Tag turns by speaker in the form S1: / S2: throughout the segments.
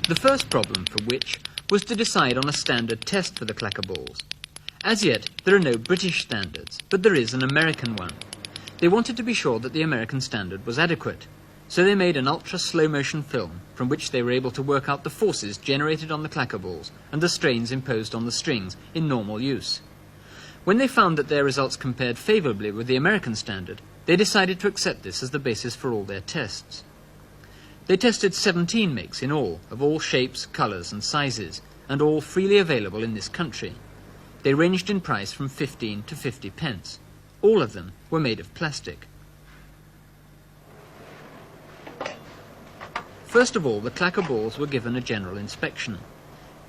S1: The first problem for which was to decide on a standard test for the clacker balls. As yet, there are no British standards, but there is an American one. They wanted to be sure that the American standard was adequate, so they made an ultra-slow-motion film from which they were able to work out the forces generated on the clacker balls and the strains imposed on the strings in normal use. When they found that their results compared favourably with the American standard, they decided to accept this as the basis for all their tests. They tested 17 makes in all, of all shapes, colours and sizes, and all freely available in this country. They ranged in price from 15 to 50 pence. All of them were made of plastic. First of all, the clacker balls were given a general inspection.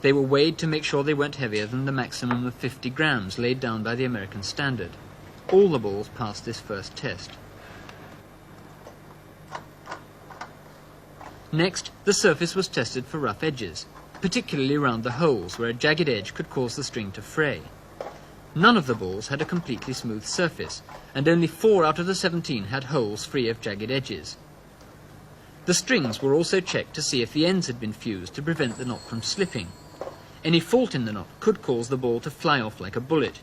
S1: They were weighed to make sure they weren't heavier than the maximum of 50 grams laid down by the American standard. All the balls passed this first test. Next, the surface was tested for rough edges, particularly around the holes where a jagged edge could cause the string to fray. None of the balls had a completely smooth surface, and only 4 out of the 17 had holes free of jagged edges. The strings were also checked to see if the ends had been fused to prevent the knot from slipping. Any fault in the knot could cause the ball to fly off like a bullet.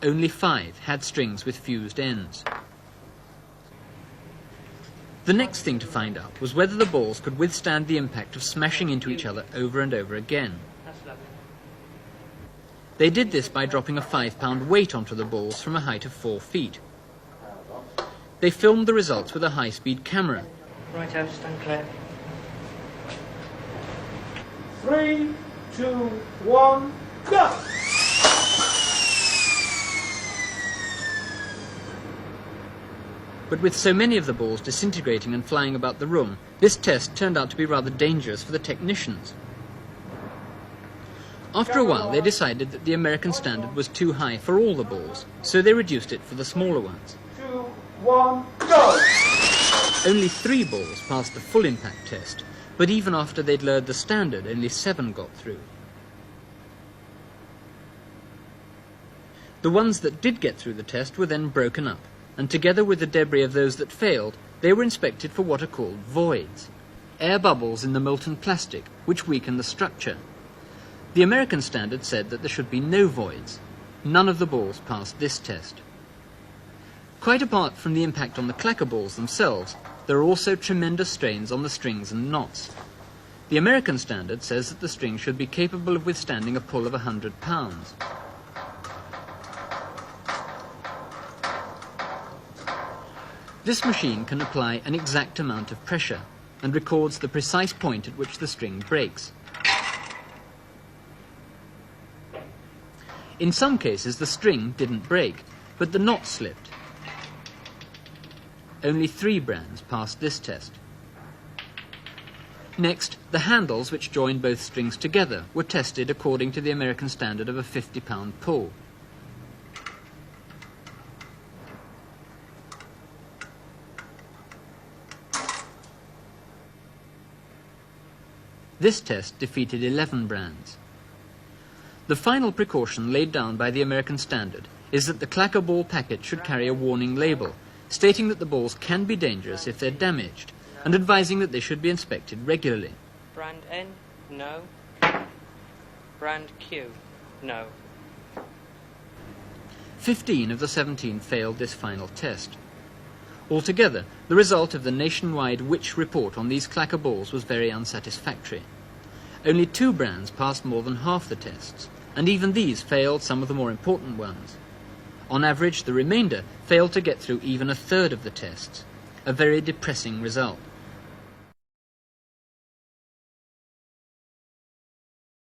S1: Only 5 had strings with fused ends. The next thing to find out was whether the balls could withstand the impact of smashing into each other over and over again. They did this by dropping a 5-pound weight onto the balls from a height of 4 feet. They filmed the results with a high-speed camera.
S2: Righto, stand clear.
S3: 3, 2, 1, go!
S1: But with so many of the balls disintegrating and flying about the room, this test turned out to be rather dangerous for the technicians. After a while, they decided that the American standard was too high for all the balls, so they reduced it for the smaller ones.
S3: 2, 1, go!
S1: Only 3 balls passed the full impact test, but even after they'd lowered the standard, only 7 got through. The ones that did get through the test were then broken up, and together with the debris of those that failed, they were inspected for what are called voids, air bubbles in the molten plastic which weaken the structure. The American standard said that there should be no voids. None of the balls passed this test. Quite apart from the impact on the clacker balls themselves, there are also tremendous strains on the strings and knots. The American standard says that the string should be capable of withstanding a pull of 100 pounds. This machine can apply an exact amount of pressure and records the precise point at which the string breaks. In some cases, the string didn't break, but the knot slipped. Only 3 brands passed this test. Next, the handles which joined both strings together were tested according to the American standard of a 50-pound pull. This test defeated 11 brands. The final precaution laid down by the American standard is that the clacker ball packet should carry a warning label stating that the balls can be dangerous if they're damaged and advising that they should be inspected regularly.
S2: Brand N? No. Brand Q? No.
S1: 15 of the 17 failed this final test. Altogether, the result of the nationwide Which report on these clacker balls was very unsatisfactory. Only 2 brands passed more than half the tests, and even these failed some of the more important ones. On average, the remainder failed to get through even a third of the tests, a very depressing result.